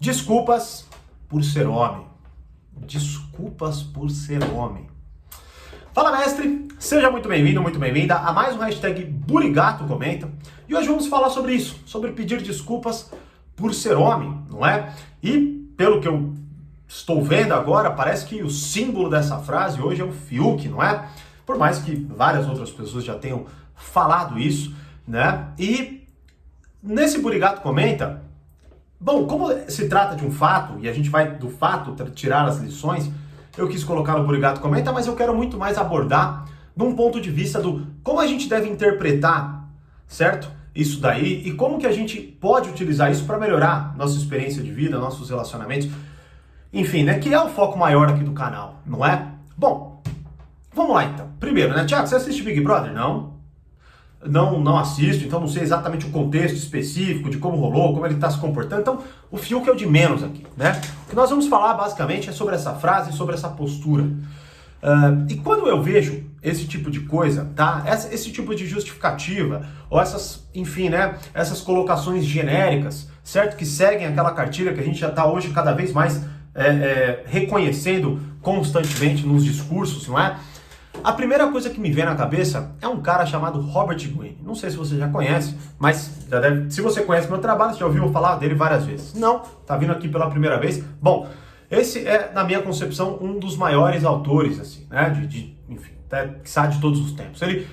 Desculpas por ser homem. Desculpas por ser homem. Fala, mestre! Seja muito bem-vindo, muito bem-vinda a mais um hashtag Burigato Comenta. E hoje vamos falar sobre isso, sobre pedir desculpas por ser homem, não é? E pelo que eu estou vendo agora, parece que o símbolo dessa frase hoje é o Fiuk, não é? Por mais que várias outras pessoas já tenham falado isso, né? E nesse Burigato Comenta, bom, como se trata de um fato, e a gente vai do fato tirar as lições, eu quis colocar no Burigato Comenta, mas eu quero muito mais abordar de um ponto de vista do como a gente deve interpretar, certo? Isso daí, e como que a gente pode utilizar isso para melhorar nossa experiência de vida, nossos relacionamentos, enfim, né? Que é o foco maior aqui do canal, não é? Bom, vamos lá então. Primeiro, né, Thiago, você assiste Big Brother? Não assisto, então não sei exatamente o contexto específico de como rolou, como ele está se comportando. Então, o Fiuk é o de menos aqui, né? O que nós vamos falar, basicamente, é sobre essa frase, sobre essa postura. E quando eu vejo esse tipo de coisa, tá? Esse tipo de justificativa, ou essas, enfim, né? Essas colocações genéricas, certo? Que seguem aquela cartilha que a gente já está hoje cada vez mais reconhecendo constantemente nos discursos, não é? A primeira coisa que me vem na cabeça é um cara chamado Robert Greene. Não sei se você já conhece, mas se você conhece meu trabalho, você já ouviu falar dele várias vezes. Não, tá vindo aqui pela primeira vez. Bom, esse é, na minha concepção, um dos maiores autores, assim, né, enfim, que sabe de todos os tempos. Ele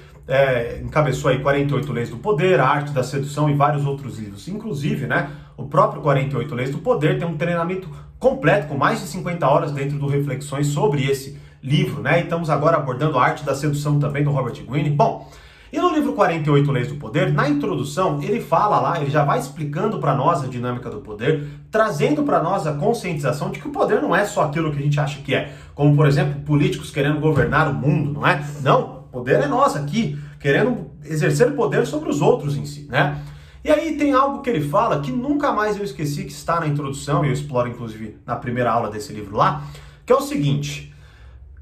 encabeçou aí 48 Leis do Poder, A Arte da Sedução e vários outros livros. Inclusive, né, o próprio 48 Leis do Poder tem um treinamento completo, com mais de 50 horas dentro do Reflexões sobre esse livro, né? E estamos agora abordando a Arte da Sedução também do Robert Greene. Bom, e no livro 48 Leis do Poder, na introdução, ele fala lá, ele já vai explicando para nós a dinâmica do poder, trazendo para nós a conscientização de que o poder não é só aquilo que a gente acha que é. Como, por exemplo, políticos querendo governar o mundo, não é? Não, o poder é nós aqui, querendo exercer o poder sobre os outros em si, né? E aí tem algo que ele fala que nunca mais eu esqueci, que está na introdução, e eu exploro inclusive na primeira aula desse livro lá, que é o seguinte: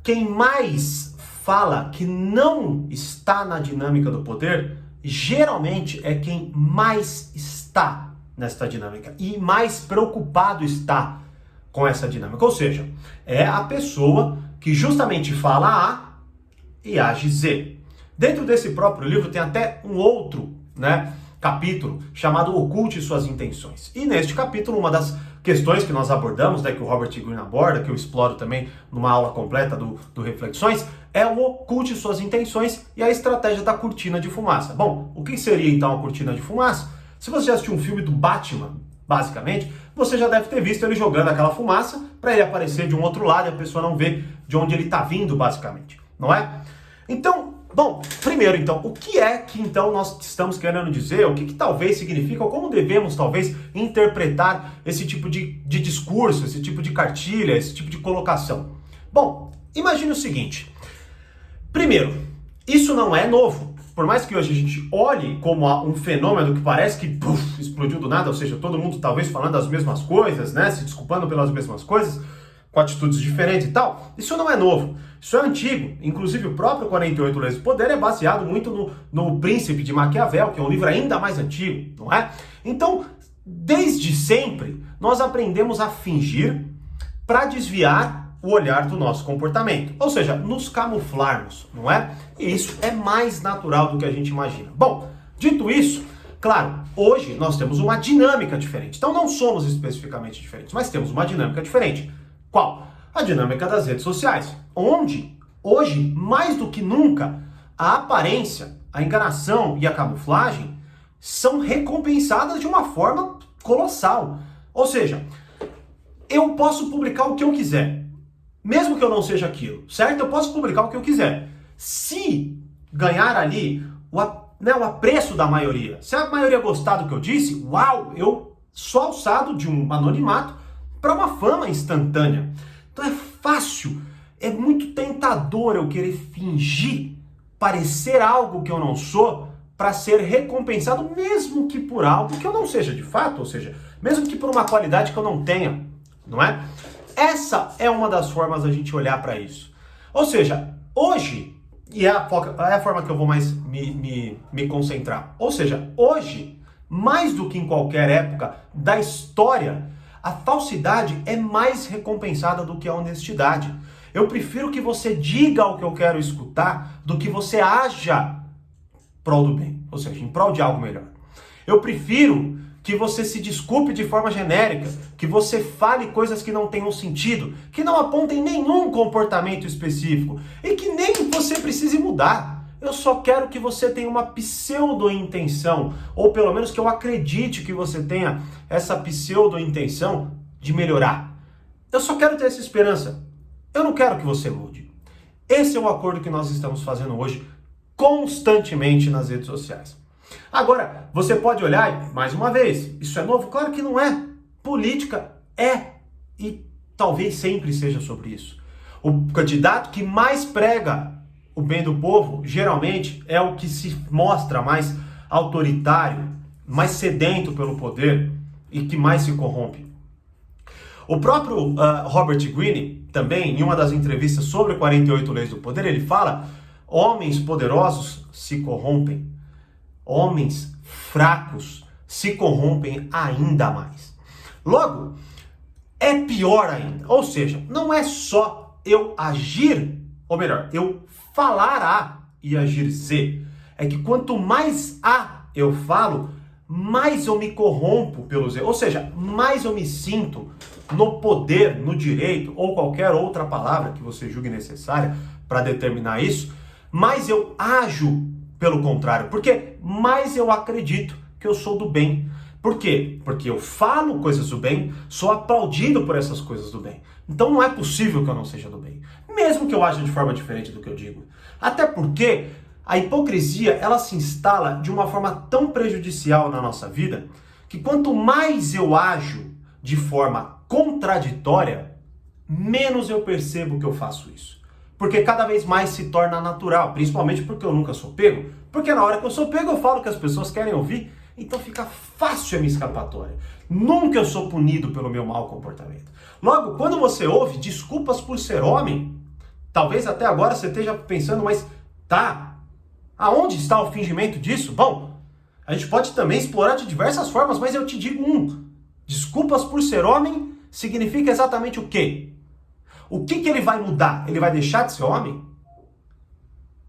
quem mais fala que não está na dinâmica do poder, geralmente é quem mais está nesta dinâmica e mais preocupado está com essa dinâmica. Ou seja, é a pessoa que justamente fala A e age Z. Dentro desse próprio livro tem até um outro, né, capítulo chamado Oculte Suas Intenções. E neste capítulo, uma das questões que nós abordamos, né, que o Robert Greene aborda, que eu exploro também numa aula completa do Reflexões, é o Oculte Suas Intenções e a estratégia da cortina de fumaça. Bom, o que seria então a cortina de fumaça? Se você já assistiu um filme do Batman, basicamente, você já deve ter visto ele jogando aquela fumaça para ele aparecer de um outro lado e a pessoa não vê de onde ele está vindo, basicamente, não é? Então, bom, primeiro então, o que é que então nós estamos querendo dizer, o que talvez significa, ou como devemos talvez interpretar esse tipo de discurso, esse tipo de cartilha, esse tipo de colocação? Bom, imagine o seguinte: primeiro, isso não é novo. Por mais que hoje a gente olhe como um fenômeno que parece que explodiu do nada, ou seja, todo mundo talvez falando as mesmas coisas, né, se desculpando pelas mesmas coisas, com atitudes diferentes e tal, isso não é novo, isso é antigo. Inclusive o próprio 48 Leis do Poder é baseado muito no Príncipe de Maquiavel, que é um livro ainda mais antigo, não é? Então, desde sempre, nós aprendemos a fingir para desviar o olhar do nosso comportamento, ou seja, nos camuflarmos, não é? E isso é mais natural do que a gente imagina. Bom, dito isso, claro, hoje nós temos uma dinâmica diferente, então não somos especificamente diferentes, mas temos uma dinâmica diferente. Qual? A dinâmica das redes sociais, onde hoje, mais do que nunca, a aparência, a enganação e a camuflagem são recompensadas de uma forma colossal. Ou seja, eu posso publicar o que eu quiser, mesmo que eu não seja aquilo, certo? Eu posso publicar o que eu quiser. Se ganhar ali o apreço da maioria, se a maioria gostar do que eu disse, uau, eu sou alçado de um anonimato para uma fama instantânea. Então é fácil, é muito tentador eu querer fingir, parecer algo que eu não sou, para ser recompensado, mesmo que por algo que eu não seja de fato, ou seja, mesmo que por uma qualidade que eu não tenha, não é? Essa é uma das formas da gente olhar para isso. Ou seja, hoje, e é a forma que eu vou mais me concentrar, ou seja, hoje, mais do que em qualquer época da história, A falsidade é mais recompensada do que a honestidade. Eu prefiro que você diga o que eu quero escutar do que você haja em prol do bem, ou seja, em prol de algo melhor. Eu prefiro que você se desculpe de forma genérica, que você fale coisas que não tenham sentido, que não apontem nenhum comportamento específico e que nem você precise mudar. Eu só quero que você tenha uma pseudo-intenção, ou pelo menos que eu acredite que você tenha essa pseudo-intenção de melhorar. Eu só quero ter essa esperança. Eu não quero que você mude. Esse é o acordo que nós estamos fazendo hoje constantemente nas redes sociais. Agora, você pode olhar, mais uma vez, isso é novo? Claro que não é. Política é e talvez sempre seja sobre isso. O candidato que mais prega o bem do povo, geralmente, é o que se mostra mais autoritário, mais sedento pelo poder e que mais se corrompe. O próprio Robert Greene, também, em uma das entrevistas sobre 48 Leis do Poder, ele fala: homens poderosos se corrompem. Homens fracos se corrompem ainda mais. Logo, é pior ainda. Ou seja, não é só eu agir, ou melhor, eu falar A e agir Z. É que quanto mais A eu falo, mais eu me corrompo pelo Z. Ou seja, mais eu me sinto no poder, no direito, ou qualquer outra palavra que você julgue necessária para determinar isso, mais eu ajo pelo contrário, porque mais eu acredito que eu sou do bem. Por quê? Porque eu falo coisas do bem, sou aplaudido por essas coisas do bem. Então não é possível que eu não seja do bem, mesmo que eu aja de forma diferente do que eu digo. Até porque a hipocrisia, ela se instala de uma forma tão prejudicial na nossa vida, que quanto mais eu ajo de forma contraditória, menos eu percebo que eu faço isso. Porque cada vez mais se torna natural, principalmente porque eu nunca sou pego. Porque na hora que eu sou pego, eu falo o que as pessoas querem ouvir, então fica fácil a minha escapatória. Nunca eu sou punido pelo meu mau comportamento. Logo, quando você ouve desculpas por ser homem, talvez até agora você esteja pensando, mas tá, aonde está o fingimento disso? Bom, a gente pode também explorar de diversas formas, mas eu te digo desculpas por ser homem significa exatamente o quê? O que ele vai mudar? Ele vai deixar de ser homem?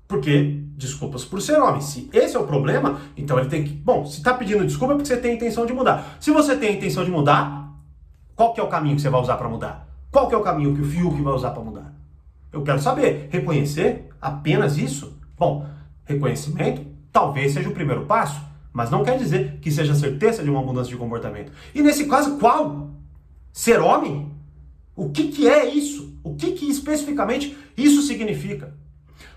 Porque, desculpas por ser homem. Se esse é o problema, então ele tem que... Bom, se está pedindo desculpa é porque você tem a intenção de mudar. Se você tem a intenção de mudar, qual que é o caminho que você vai usar para mudar? Qual que é o caminho que o Fiuk vai usar para mudar? Eu quero saber. Reconhecer apenas isso? Bom, reconhecimento talvez seja o primeiro passo, mas não quer dizer que seja certeza de uma mudança de comportamento. E nesse caso, qual? Ser homem? O que é isso? O que especificamente isso significa?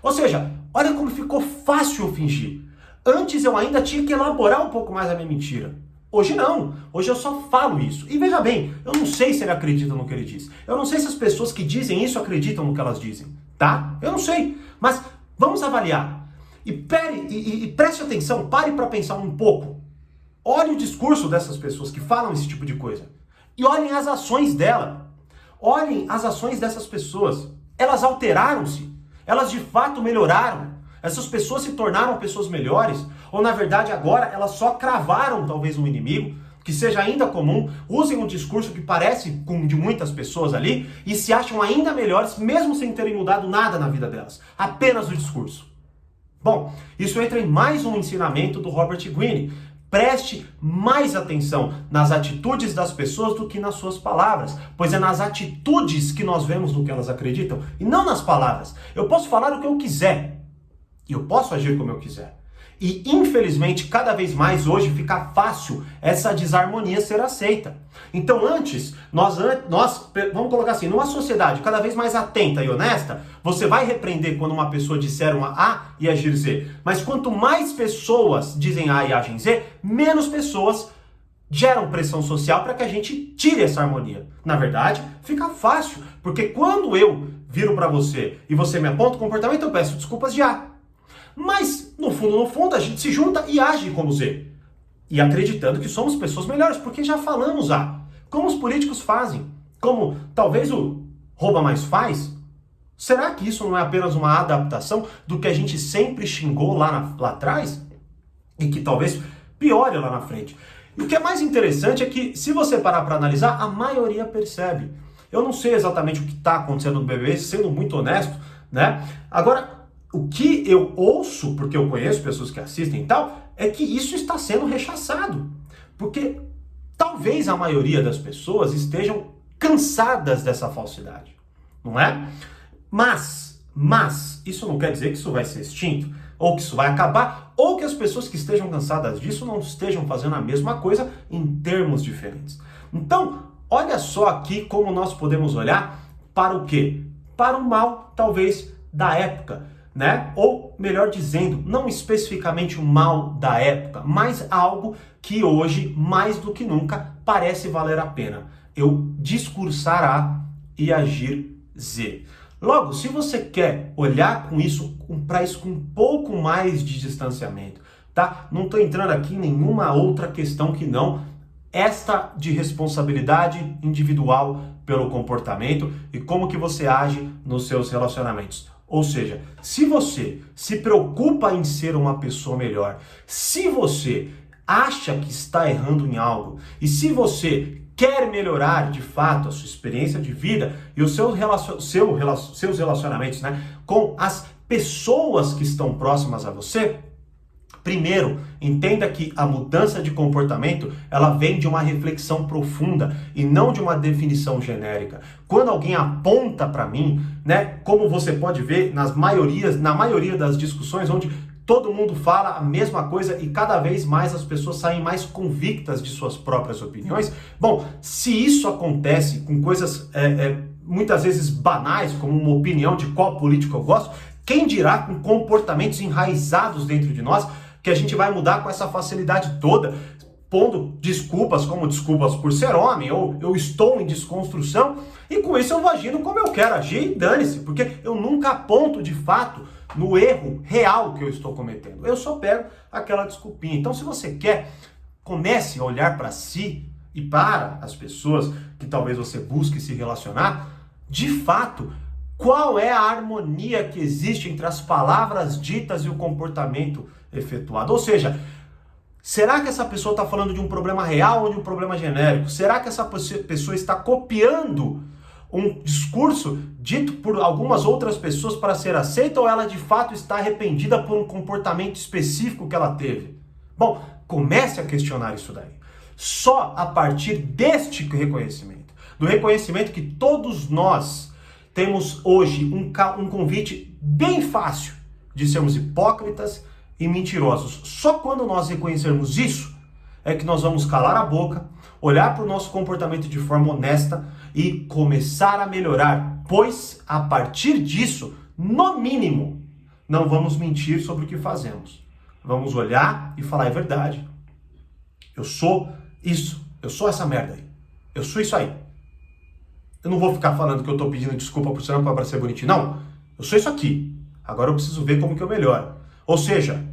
Ou seja, olha como ficou fácil eu fingir. Antes eu ainda tinha que elaborar um pouco mais a minha mentira. Hoje não. Hoje eu só falo isso. E veja bem, eu não sei se ele acredita no que ele diz. Eu não sei se as pessoas que dizem isso acreditam no que elas dizem. Tá? Eu não sei. Mas vamos avaliar. E preste atenção, pare para pensar um pouco. Olhe o discurso dessas pessoas que falam esse tipo de coisa. E olhem as ações dela. Olhem as ações dessas pessoas. Elas alteraram-se. Elas de fato melhoraram. Essas pessoas se tornaram pessoas melhores. Ou na verdade agora elas só cravaram talvez um inimigo, que seja ainda comum, usem um discurso que parece com o de muitas pessoas ali e se acham ainda melhores mesmo sem terem mudado nada na vida delas. Apenas o discurso. Bom, isso entra em mais um ensinamento do Robert Greene. Preste mais atenção nas atitudes das pessoas do que nas suas palavras, pois é nas atitudes que nós vemos no que elas acreditam e não nas palavras. Eu posso falar o que eu quiser e eu posso agir como eu quiser. E infelizmente, cada vez mais hoje fica fácil essa desarmonia ser aceita. Então antes, nós vamos colocar assim, numa sociedade cada vez mais atenta e honesta, você vai repreender quando uma pessoa disser uma A e agir Z. Mas quanto mais pessoas dizem A e agem Z, menos pessoas geram pressão social para que a gente tire essa harmonia. Na verdade, fica fácil, porque quando eu viro para você e você me aponta o comportamento, eu peço desculpas de A. Mas, no fundo, a gente se junta e age como Z. E acreditando que somos pessoas melhores, porque já falamos A. Como os políticos fazem, como talvez o Rouba Mais faz. Será que isso não é apenas uma adaptação do que a gente sempre xingou lá atrás? E que talvez piore lá na frente. E o que é mais interessante é que, se você parar para analisar, a maioria percebe. Eu não sei exatamente o que está acontecendo no BBB, sendo muito honesto, né? Agora, o que eu ouço, porque eu conheço pessoas que assistem e tal, é que isso está sendo rechaçado. Porque talvez a maioria das pessoas estejam cansadas dessa falsidade, não é? Mas, isso não quer dizer que isso vai ser extinto, ou que isso vai acabar, ou que as pessoas que estejam cansadas disso não estejam fazendo a mesma coisa em termos diferentes. Então, olha só aqui como nós podemos olhar para o quê? Para o mal, talvez, da época, né? Ou, melhor dizendo, não especificamente o mal da época, mas algo que hoje, mais do que nunca, parece valer a pena. Eu discursar A e agir Z. Logo, se você quer olhar com isso, para isso com um pouco mais de distanciamento, tá? Não estou entrando aqui em nenhuma outra questão que não esta de responsabilidade individual pelo comportamento e como que você age nos seus relacionamentos. Ou seja, se você se preocupa em ser uma pessoa melhor, se você acha que está errando em algo e se você quer melhorar de fato a sua experiência de vida e os seus relacionamentos, né, com as pessoas que estão próximas a você, primeiro, entenda que a mudança de comportamento, ela vem de uma reflexão profunda e não de uma definição genérica. Quando alguém aponta para mim, né, como você pode ver na maioria das discussões onde todo mundo fala a mesma coisa e cada vez mais as pessoas saem mais convictas de suas próprias opiniões. Bom, se isso acontece com coisas muitas vezes banais, como uma opinião de qual político eu gosto, quem dirá com comportamentos enraizados dentro de nós, que a gente vai mudar com essa facilidade toda, pondo desculpas como desculpas por ser homem, ou eu estou em desconstrução, e com isso eu vou agindo como eu quero agir e dane-se, porque eu nunca aponto de fato no erro real que eu estou cometendo. Eu só pego aquela desculpinha. Então, se você quer, comece a olhar para si e para as pessoas que talvez você busque se relacionar, de fato, qual é a harmonia que existe entre as palavras ditas e o comportamento efetuado? Ou seja, será que essa pessoa está falando de um problema real ou de um problema genérico? Será que essa pessoa está copiando um discurso dito por algumas outras pessoas para ser aceita, ou ela de fato está arrependida por um comportamento específico que ela teve? Bom, comece a questionar isso daí. Só a partir deste reconhecimento, do reconhecimento que todos nós temos hoje um convite bem fácil de sermos hipócritas e mentirosos. Só quando nós reconhecermos isso é que nós vamos calar a boca, olhar para o nosso comportamento de forma honesta e começar a melhorar, pois a partir disso, no mínimo, não vamos mentir sobre o que fazemos. Vamos olhar e falar, é verdade. Eu sou isso, eu sou essa merda aí, eu sou isso aí. Eu não vou ficar falando que eu estou pedindo desculpa por ser bonitinho, não. Eu sou isso aqui. Agora eu preciso ver como que eu melhoro. Ou seja,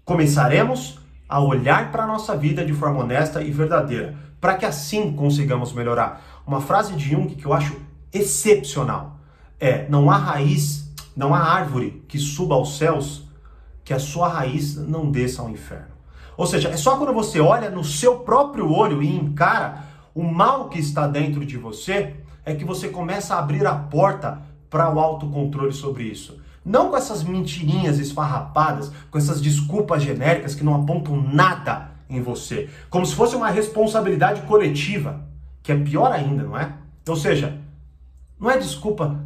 começaremos a olhar para a nossa vida de forma honesta e verdadeira, para que assim consigamos melhorar. Uma frase de Jung que eu acho excepcional é: não há árvore que suba aos céus que a sua raiz não desça ao inferno. Ou seja, é só quando você olha no seu próprio olho e encara o mal que está dentro de você, é que você começa a abrir a porta para o autocontrole sobre isso. Não com essas mentirinhas esfarrapadas, com essas desculpas genéricas que não apontam nada em você. Como se fosse uma responsabilidade coletiva, que é pior ainda, não é? Ou seja, não é desculpa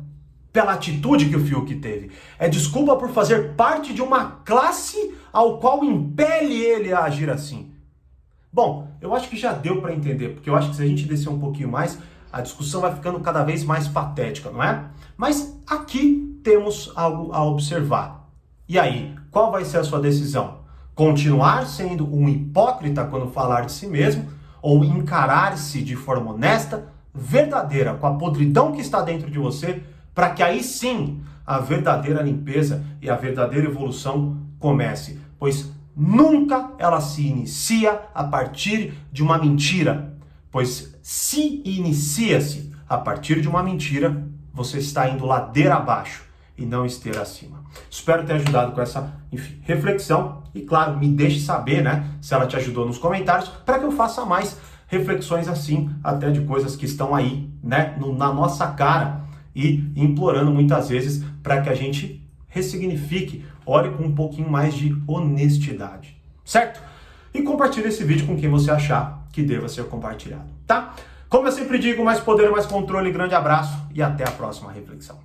pela atitude que o Fiuk teve. É desculpa por fazer parte de uma classe ao qual impele ele a agir assim. Bom, eu acho que já deu para entender, porque eu acho que se a gente descer um pouquinho mais, a discussão vai ficando cada vez mais patética, não é? Mas aqui temos algo a observar. E aí, qual vai ser a sua decisão? Continuar sendo um hipócrita quando falar de si mesmo, ou encarar-se de forma honesta, verdadeira, com a podridão que está dentro de você, para que aí sim a verdadeira limpeza e a verdadeira evolução comece? Pois nunca ela se inicia a partir de uma mentira, pois se inicia-se a partir de uma mentira, você está indo ladeira abaixo. e não esteira acima. Espero ter ajudado com essa, enfim, reflexão e, claro, me deixe saber, né, se ela te ajudou nos comentários, para que eu faça mais reflexões assim, até de coisas que estão aí, né, na nossa cara e implorando muitas vezes para que a gente ressignifique, olhe com um pouquinho mais de honestidade, certo? E compartilhe esse vídeo com quem você achar que deva ser compartilhado, tá? Como eu sempre digo, mais poder, mais controle, grande abraço e até a próxima reflexão.